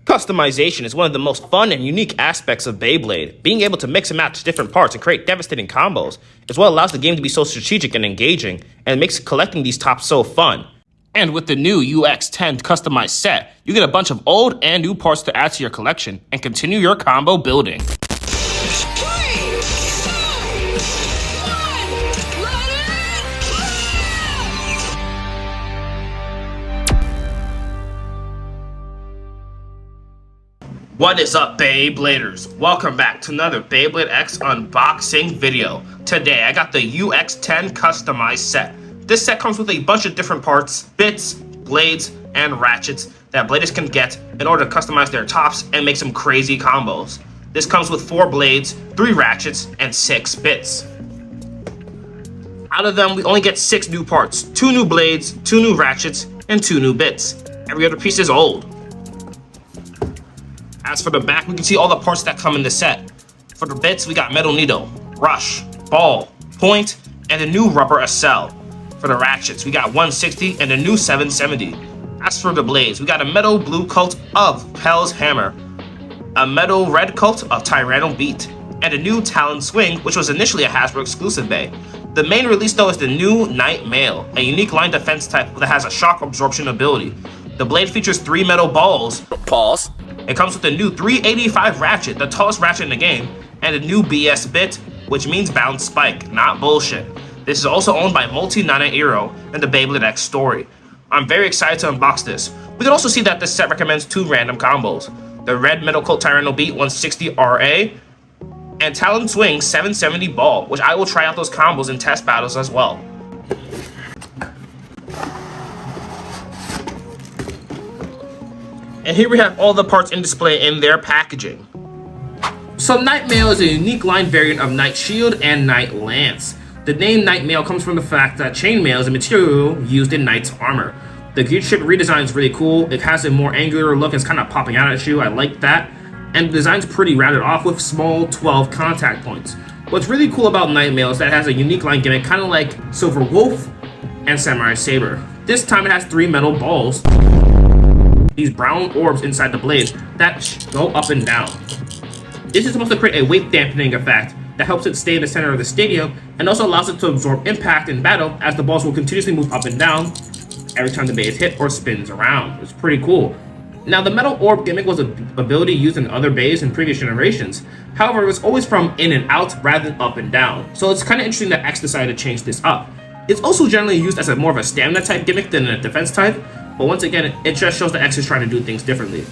Customization is one of the most fun and unique aspects of Beyblade. Being able to mix and match different parts and create devastating combos is what allows the game to be so strategic and engaging, and makes collecting these tops so fun. And with the new UX10 customized set, you get a bunch of old and new parts to add to your collection and continue your combo building. What is up, Beybladers? Welcome back to another Beyblade X unboxing video. Today, I got the UX10 customized set. This set comes with a bunch of different parts, bits, blades, and ratchets that bladers can get in order to customize their tops and make some crazy combos. This comes with 4 blades, 3 ratchets, and 6 bits. Out of them, we only get 6 new parts, 2 new blades, 2 new ratchets, and 2 new bits. Every other piece is old. As for the back, we can see all the parts that come in the set. For the bits, we got metal needle, rush, ball, point, and a new rubber cell. For the ratchets, we got 160 and a new 770. As for the blades, we got a metal blue coat of Pell's hammer, a metal red coat of Tyranobe, and a new Terra Swing, which was initially a Hasbro exclusive bay. The main release though is the new Night Mail, a unique line defense type that has a shock absorption ability. The blade features 3 metal balls. Pause. It comes with a new 385 ratchet, the tallest ratchet in the game, and a new BS bit, which means bound spike, not bullshit. This is also owned by Multi-Nana Eero and the Beyblade X story. I'm very excited to unbox this. We can also see that this set recommends 2 random combos. The red metal coat Tyranobe 160 RA, and Terra Swing 770 ball, which I will try out those combos in test battles as well. And here we have all the parts in display in their packaging. So Night Mail is a unique line variant of Night Shield and Night Lance. The name Night Mail comes from the fact that chainmail is a material used in Knight's armor. The gear chip redesign is really cool. It has a more angular look, it's kind of popping out at you, I like that. And the design's pretty rounded off with small 12 contact points. What's really cool about Night Mail is that it has a unique line gimmick, kind of like Silver Wolf and Samurai Saber. This time it has 3 metal balls, these brown orbs inside the blades that go up and down. This is supposed to create a weight dampening effect that helps it stay in the center of the stadium and also allows it to absorb impact in battle, as the balls will continuously move up and down every time the bay is hit or spins around. It's pretty cool. Now, the metal orb gimmick was an ability used in other bays in previous generations. However, it was always from in and out rather than up and down. So it's kind of interesting that X decided to change this up. It's also generally used as more of a stamina type gimmick than a defense type, but once again, it just shows that X is trying to do things differently.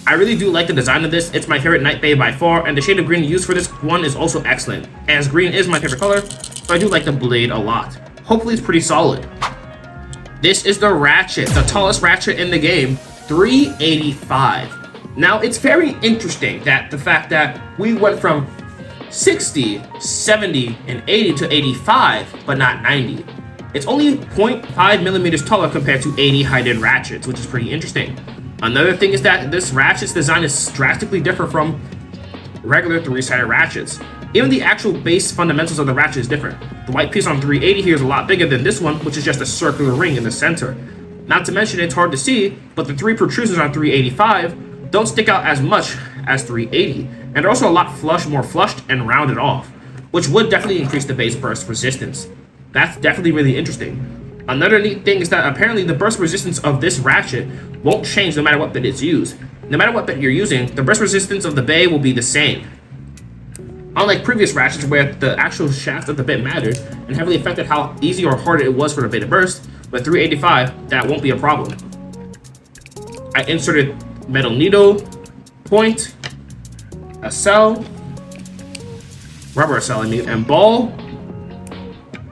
I really do like the design of this. It's my favorite Night Bay by far, and the shade of green used for this one is also excellent, as green is my favorite color, so I do like the blade a lot. Hopefully it's pretty solid. This is the ratchet, the tallest ratchet in the game, 385. Now, it's very interesting that the fact that we went from 60, 70, and 80 to 85, but not 90. It's only 0.5 millimeters taller compared to 80 heighted ratchets, which is pretty interesting. Another thing is that this ratchet's design is drastically different from regular 3-sided ratchets. Even the actual base fundamentals of the ratchet is different. The white piece on 380 here is a lot bigger than this one, which is just a circular ring in the center. Not to mention, it's hard to see, but the 3 protrusions on 385 don't stick out as much as 380, and they're also a lot more flushed and rounded off, which would definitely increase the base burst resistance. That's definitely really interesting. Another neat thing is that apparently the burst resistance of this ratchet won't change no matter what bit it's used. No matter what bit you're using, the burst resistance of the bay will be the same. Unlike previous ratchets where the actual shaft of the bit mattered and heavily affected how easy or hard it was for the bay to burst, with 385, that won't be a problem. I inserted metal needle, point, a cell, rubber cell and ball.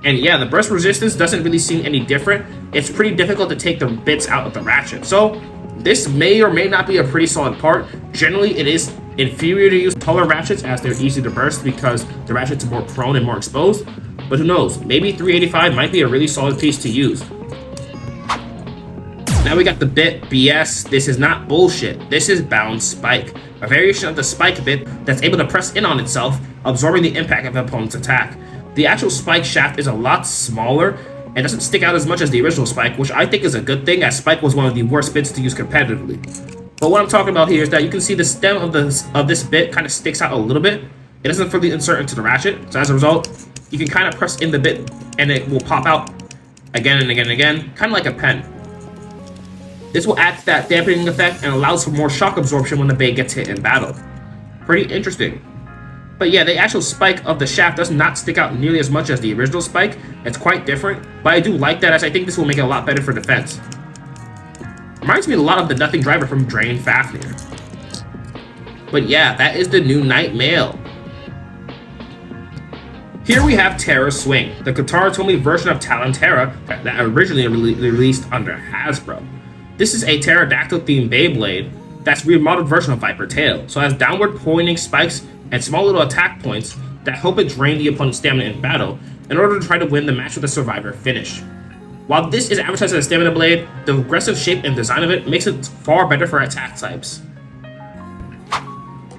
And yeah, the burst resistance doesn't really seem any different. It's pretty difficult to take the bits out of the ratchet. So this may or may not be a pretty solid part. Generally, it is inferior to use taller ratchets as they're easy to burst because the ratchets are more prone and more exposed. But who knows, maybe 385 might be a really solid piece to use. Now we got the bit BS. This is not bullshit. This is bound spike, a variation of the spike bit that's able to press in on itself, absorbing the impact of an opponent's attack. The actual spike shaft is a lot smaller and doesn't stick out as much as the original spike, which I think is a good thing, as spike was one of the worst bits to use competitively. But what I'm talking about here is that you can see the stem of this bit kind of sticks out a little bit. It doesn't fully insert into the ratchet, so as a result, you can kind of press in the bit and it will pop out again and again and again, kind of like a pen. This will add to that dampening effect and allows for more shock absorption when the blade gets hit in battle. Pretty interesting. But yeah, the actual spike of the shaft does not stick out nearly as much as the original spike. It's quite different, but I do like that, as I think this will make it a lot better for defense. Reminds me a lot of the Nothing Driver from Drain Fafnir. But yeah, that is the new Night Mail. Here we have Terra Swing, the Tomoya version of Talon Terra that originally released under Hasbro. This is a pterodactyl-themed Beyblade that's a remodeled version of Viper Tail, so it has downward pointing spikes and small little attack points that help it drain the opponent's stamina in battle in order to try to win the match with a survivor finish. While this is advertised as a stamina blade, the aggressive shape and design of it makes it far better for attack types.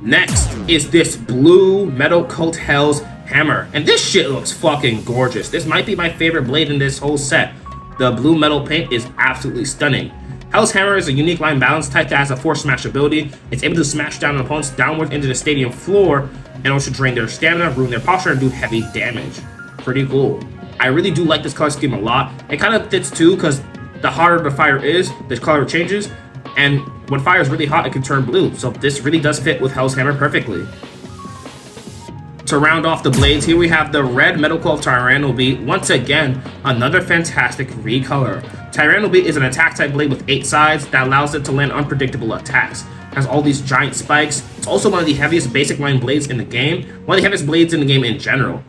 Next is this blue Metal Cult Hell's hammer, and this shit looks fucking gorgeous. This might be my favorite blade in this whole set. The blue metal paint is absolutely stunning. Hell's Hammer is a unique line balance type that has a force smash ability. It's able to smash down opponents downward into the stadium floor in order to drain their stamina, ruin their posture, and do heavy damage. Pretty cool. I really do like this color scheme a lot. It kind of fits too, because the hotter the fire is, the color changes, and when fire is really hot, it can turn blue. So this really does fit with Hell's Hammer perfectly. To round off the blades, here we have the red Metal Cult Tyranobe. Once again, another fantastic recolor. Tyranobe is an attack type blade with 8 sides that allows it to land unpredictable attacks. It has all these giant spikes. It's also one of the heaviest basic line blades in the game, one of the heaviest blades in the game in general.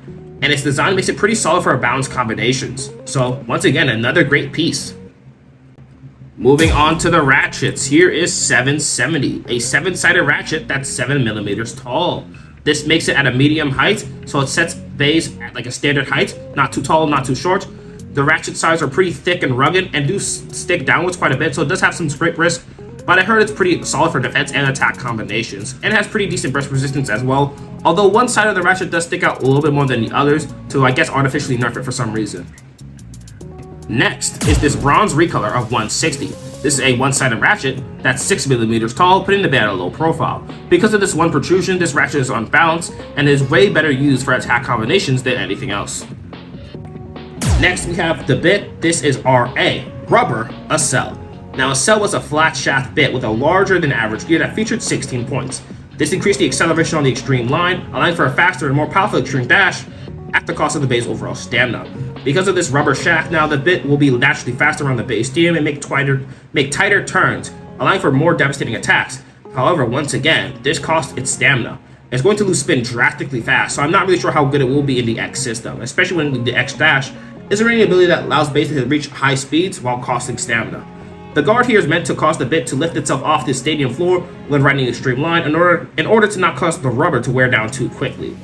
And its design makes it pretty solid for balanced combinations. So once again, another great piece. Moving on to the ratchets, here is 770, a 7-sided ratchet that's 7mm tall. This makes it at a medium height, so it sets bays at like a standard height, not too tall, not too short. The ratchet sides are pretty thick and rugged and do stick downwards quite a bit, so it does have some scrape risk, but I heard it's pretty solid for defense and attack combinations, and it has pretty decent burst resistance as well, although one side of the ratchet does stick out a little bit more than the others to, I guess, artificially nerf it for some reason. Next is this bronze recolor of 160. This is a one-sided ratchet that's 6mm tall, putting the blade at a low profile. Because of this one protrusion, this ratchet is unbalanced and is way better used for attack combinations than anything else. Next we have the bit. This is RA, Rubber a Cell. Now a cell was a flat shaft bit with a larger than average gear that featured 16 points. This increased the acceleration on the extreme line, allowing for a faster and more powerful extreme dash at the cost of the base's overall stamina. Because of this rubber shaft, now the bit will be naturally faster on the base steam and make tighter turns, allowing for more devastating attacks. However, once again, this costs its stamina. It's going to lose spin drastically fast, so I'm not really sure how good it will be in the X system, especially when the X dash is a raining ability that allows basically to reach high speeds while costing stamina. The guard here is meant to cause the bit to lift itself off the stadium floor when riding the extreme line in order to not cause the rubber to wear down too quickly.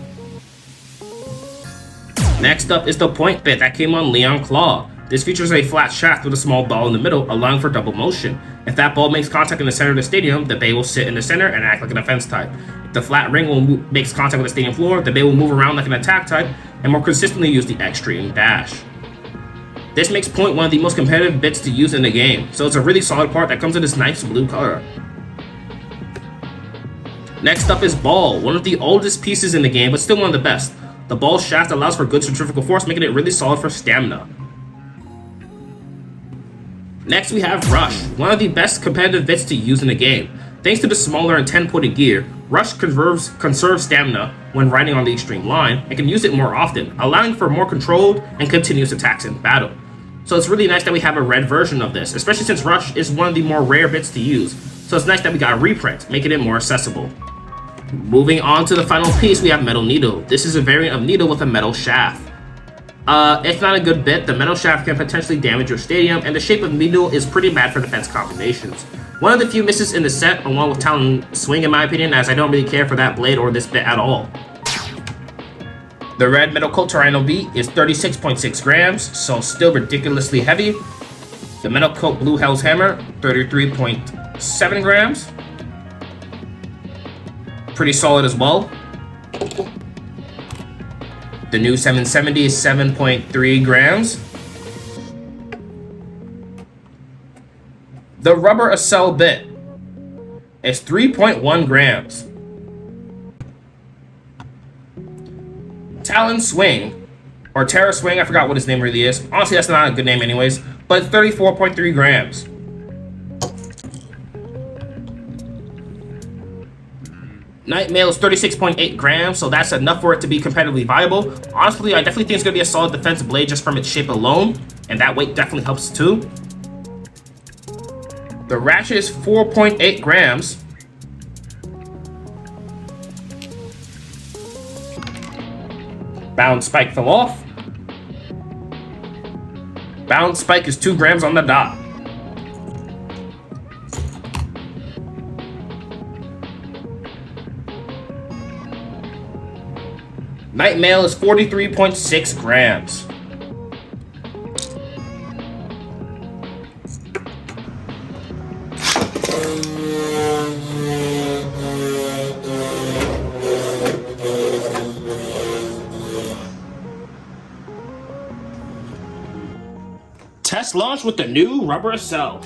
Next up is the point bit that came on Leon Claw. This features a flat shaft with a small ball in the middle, allowing for double motion. If that ball makes contact in the center of the stadium, the bay will sit in the center and act like an offense type. If the flat ring makes contact with the stadium floor, the bay will move around like an attack type and more consistently use the extreme dash. This makes point one of the most competitive bits to use in the game, so it's a really solid part that comes in this nice blue color. Next up is Ball, one of the oldest pieces in the game, but still one of the best. The ball shaft allows for good centrifugal force, making it really solid for stamina. Next we have Rush, one of the best competitive bits to use in the game. Thanks to the smaller and 10-pointed gear, Rush conserves stamina when riding on the extreme line and can use it more often, allowing for more controlled and continuous attacks in battle. So it's really nice that we have a red version of this, especially since Rush is one of the more rare bits to use. So it's nice that we got a reprint, making it more accessible. Moving on to the final piece, we have Metal Needle. This is a variant of Needle with a metal shaft. It's not a good bit. The metal shaft can potentially damage your stadium, and the shape of Needle is pretty bad for defense combinations. One of the few misses in the set, along with Talon Swing in my opinion, as I don't really care for that blade or this bit at all. The red Metal Cult Tyranobe is 36.6 grams, so still ridiculously heavy. The Metal Cult Blue Hell's Hammer, 33.7 grams. Pretty solid as well. The new 770 is 7.3 grams. The Rubber a Cell bit It's 3.1 grams. Talon Swing, or Terra Swing, I forgot what his name really is. Honestly, that's not a good name anyways, but 34.3 grams. Nightmail is 36.8 grams, so that's enough for it to be competitively viable. Honestly, I definitely think it's going to be a solid defensive blade just from its shape alone, and that weight definitely helps too. The Ratchet is 4.8 grams. Bound Spike fell off. Bound Spike is 2 grams on the dot. Nightmail is 43.6 grams. Test launch with the new Rubber Cell.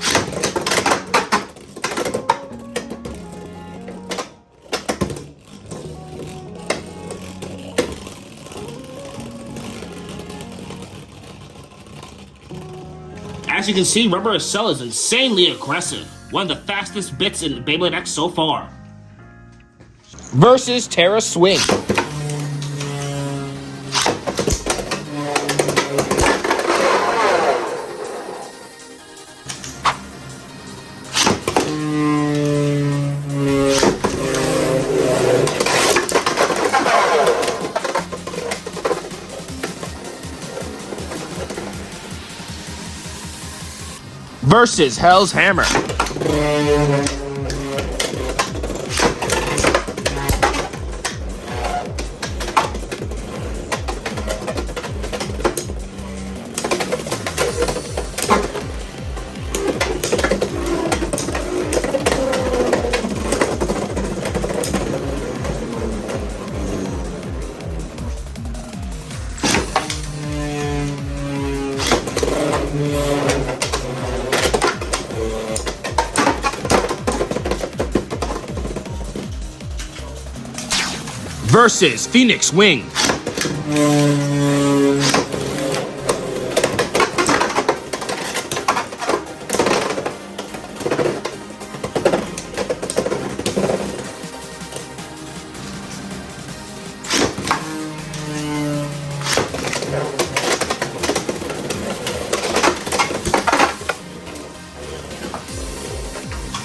As you can see, Rubber Cell is insanely aggressive. One of the fastest bits in Beyblade X so far. Versus Terra Swing. Versus Hell's Hammer. Versus Phoenix Wing.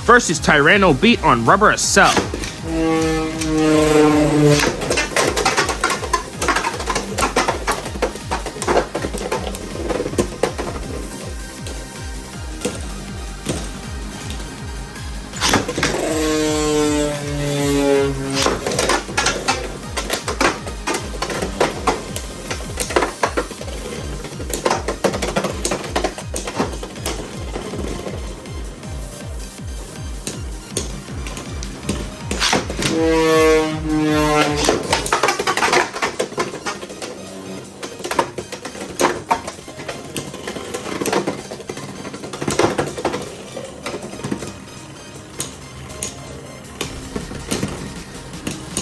Versus Tyranobe on Rubber Cell.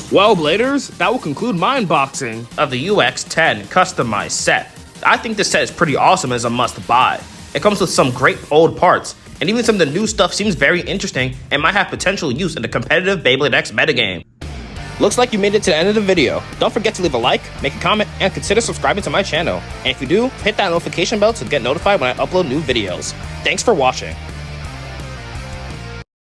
Well, Bladers, that will conclude my unboxing of the UX10 customized set. I think this set is pretty awesome as a must-buy. It comes with some great old parts, and even some of the new stuff seems very interesting and might have potential use in the competitive Beyblade X metagame. Looks like you made it to the end of the video. Don't forget to leave a like, make a comment, and consider subscribing to my channel. And if you do, hit that notification bell to get notified when I upload new videos. Thanks for watching.